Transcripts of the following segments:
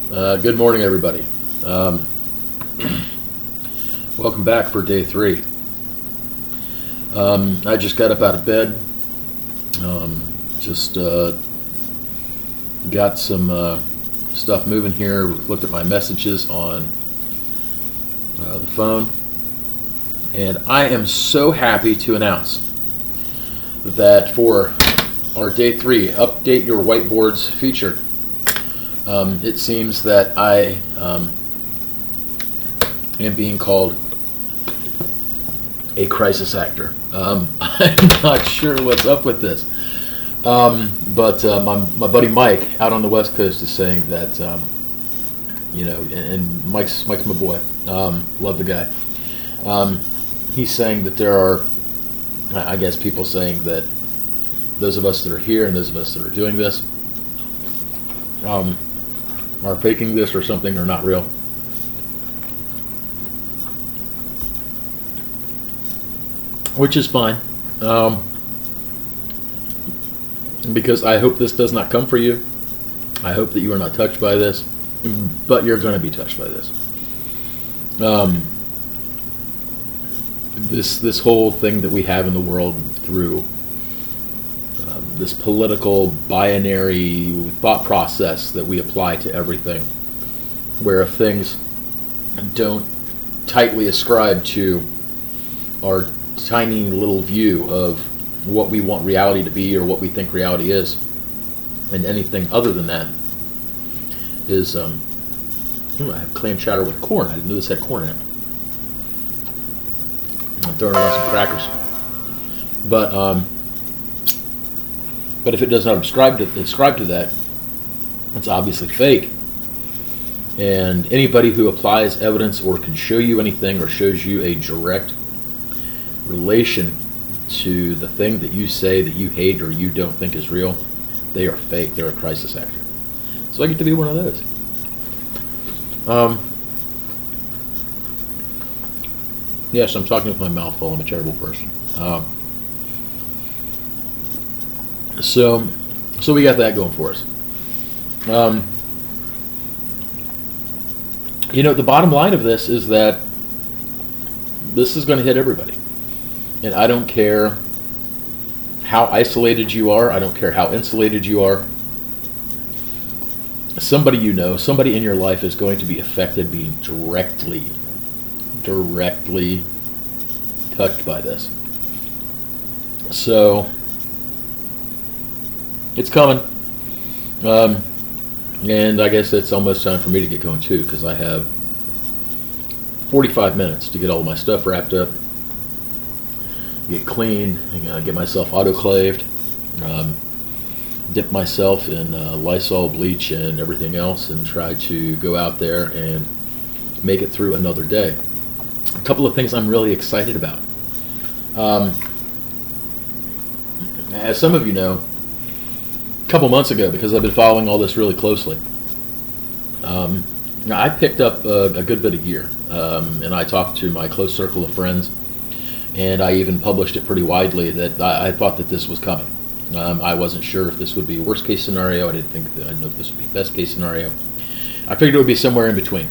Good morning, everybody. Um, Welcome back for day 3. I just got up out of bed. Just got some stuff moving here. Looked at my messages on the phone, and I am so happy to announce that for our day 3 update your whiteboards feature, it seems that I am being called a crisis actor. I'm not sure what's up with this. But my buddy Mike out on the West Coast is saying that, and Mike's my boy. Love the guy. He's saying that there are, I guess, people saying that those of us that are here and those of us that are doing this are faking this or something, or not real. Which is fine. Because I hope this does not come for you. I hope that you are not touched by this, but you're going to be touched by this. This whole thing that we have in the world through this political binary thought process that we apply to everything, where if things don't tightly ascribe to our tiny little view of what we want reality to be or what we think reality is, and anything other than that is I have clam chowder with corn. I didn't know this had corn in it. I'm throwing it on some crackers. But if it does not ascribe to that, it's obviously fake. And anybody who applies evidence or can show you anything or shows you a direct relation to the thing that you say that you hate or you don't think is real, they are fake. They're a crisis actor. So I get to be one of those. Yes, I'm talking with my mouth full. I'm a terrible person. So we got that going for us. The bottom line of this is that this is going to hit everybody. And I don't care how isolated you are. I don't care how insulated you are. Somebody somebody in your life is going to be affected, being directly touched by this. So it's coming. And I guess it's almost time for me to get going too, because I have 45 minutes to get all of my stuff wrapped up, get cleaned, get myself autoclaved, dip myself in Lysol bleach and everything else, and try to go out there and make it through another day. A couple of things I'm really excited about. As some of you know, a couple months ago, because I've been following all this really closely, I picked up a good bit of gear, and I talked to my close circle of friends, and I even published it pretty widely that I thought that this was coming. I wasn't sure if this would be worst case scenario. I didn't know if this would be best case scenario. I figured it would be somewhere in between,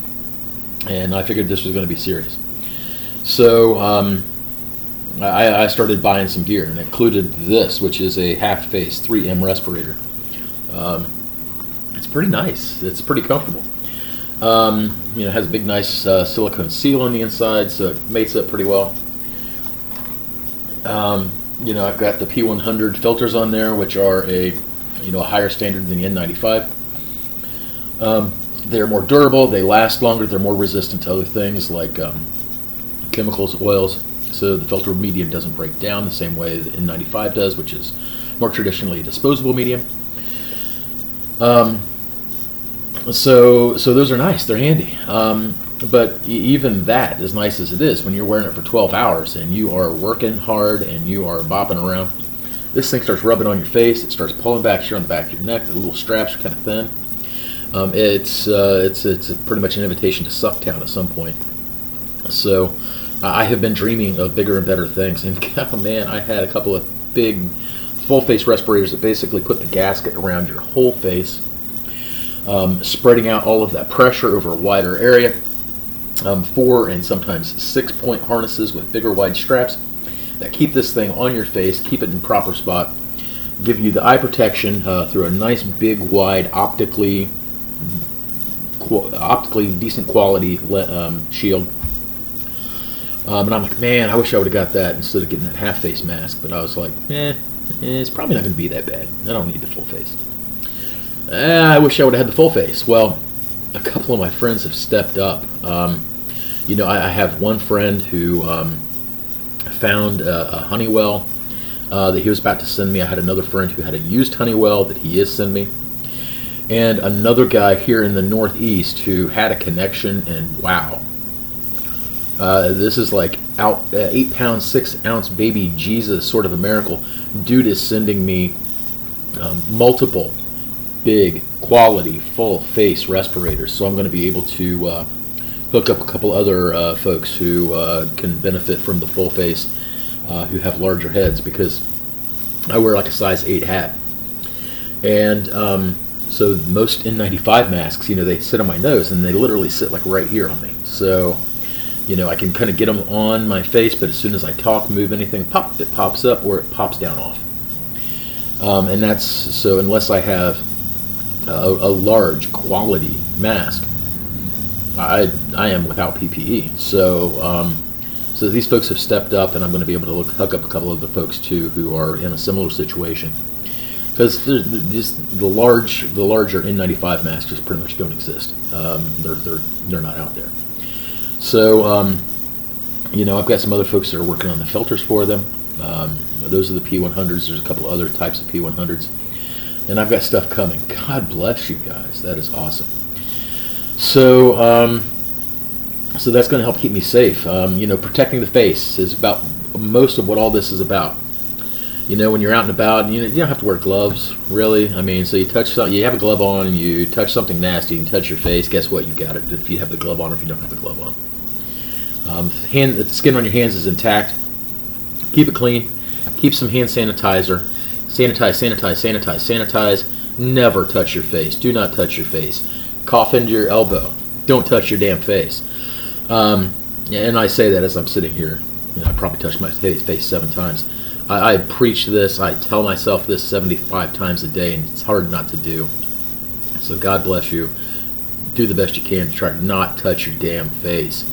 and I figured this was going to be serious. So I started buying some gear, and it included this, which is a half-face 3M respirator. It's pretty nice. It's pretty comfortable. It has a big, nice silicone seal on the inside, so it mates up pretty well. I've got the P100 filters on there, which are a higher standard than the N95. They're more durable. They last longer. They're more resistant to other things like chemicals, oils. So the filter medium doesn't break down the same way the N95 does, which is more traditionally a disposable medium. So those are nice. They're handy. But even that, as nice as it is, when you're wearing it for 12 hours and you are working hard and you are bopping around, this thing starts rubbing on your face. It starts pulling back here on the back of your neck. The little straps are kind of thin. It's pretty much an invitation to Sucktown at some point. So I have been dreaming of bigger and better things. And oh man, I had a couple of big full face respirators that basically put the gasket around your whole face. spreading out all of that pressure over a wider area. 4 and sometimes 6-point harnesses with bigger wide straps that keep this thing on your face, keep it in proper spot, give you the eye protection through a nice big wide optically decent quality shield. And I'm like, man, I wish I would have got that instead of getting that half face mask. But I was like, it's probably not going to be that bad. I don't need the full face. I wish I would have had the full face. Well, a couple of my friends have stepped up. I have one friend who found a Honeywell that he was about to send me. I had another friend who had a used Honeywell that he is sending me. And another guy here in the Northeast who had a connection, and wow. This is like 8 pound, 6 ounce baby Jesus sort of a miracle. Dude is sending me multiple big quality full face respirators, so I'm going to be able to hook up a couple other folks who can benefit from the full face, who have larger heads, because I wear like a size 8 hat. And so most N95 masks, they sit on my nose, and they literally sit like right here on me. So I can kind of get them on my face, but as soon as I talk, move anything, it pops up or it pops down off. And that's so unless I have a large quality mask, I am without PPE. So these folks have stepped up, and I'm going to be able to hook up a couple of the folks too who are in a similar situation. Because the larger N95 masks just pretty much don't exist. They're not out there. So I've got some other folks that are working on the filters for them. Those are the P100s. There's a couple other types of P100s, and I've got stuff coming. God bless you guys. That is awesome. So so that's going to help keep me safe. Protecting the face is about most of what all this is about. When you're out and about, and you don't have to wear gloves, really. I mean, so you touch something, you have a glove on, and you touch something nasty, you can touch your face. Guess what? You got it. If you have the glove on, or if you don't have the glove on, the skin on your hands is intact. Keep it clean. Keep some hand sanitizer. Sanitize. Never touch your face. Do not touch your face. Cough into your elbow. Don't touch your damn face. And I say that as I'm sitting here. I probably touched my face 7 times. I preach this, I tell myself this 75 times a day, and it's hard not to do. So God bless you. Do the best you can to try to not touch your damn face.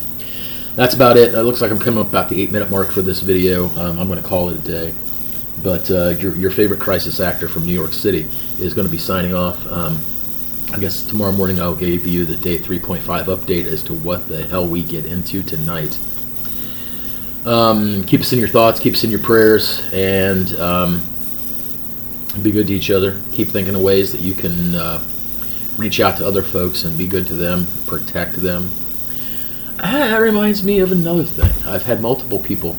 That's about it. It looks like I'm coming up about the 8-minute mark for this video. I'm going to call it a day. But your favorite crisis actor from New York City is going to be signing off. I guess tomorrow morning I'll give you the day 3.5 update as to what the hell we get into tonight. Keep us in your thoughts, keep us in your prayers, and be good to each other. Keep thinking of ways that you can reach out to other folks and be good to them, protect them. That reminds me of another thing. I've had multiple people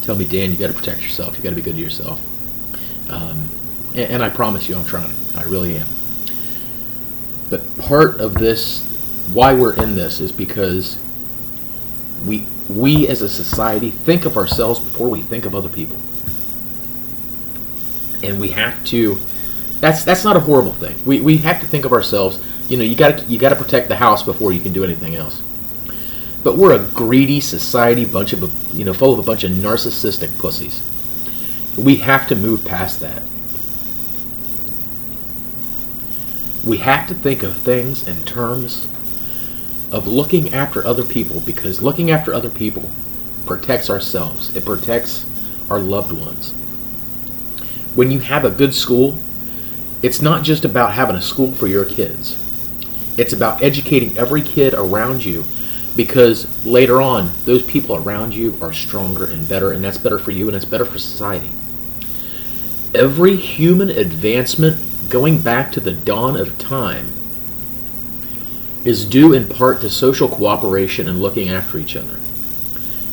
tell me, Dan, you got to protect yourself. You got to be good to yourself. And I promise you I'm trying. I really am. But part of this, why we're in this, is because we as a society think of ourselves before we think of other people. And we have to, that's not a horrible thing. We have to think of ourselves, you gotta protect the house before you can do anything else. But we're a greedy society, full of a bunch of narcissistic pussies. We have to move past that. We have to think of things in terms of looking after other people, because looking after other people protects ourselves. It protects our loved ones. When you have a good school, it's not just about having a school for your kids. It's about educating every kid around you, because later on, those people around you are stronger and better, and that's better for you, and it's better for society. Every human advancement going back to the dawn of time is due in part to social cooperation and looking after each other.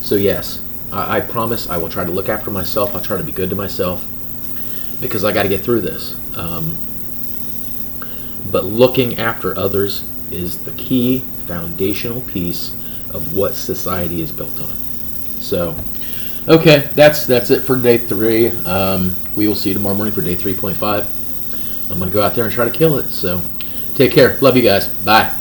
So yes, I promise I will try to look after myself. I'll try to be good to myself, because I got to get through this. But looking after others is the key foundational piece of what society is built on. So, okay, that's it for day 3. We will see you tomorrow morning for day 3.5. I'm going to go out there and try to kill it. So, Take care. Love you guys. Bye.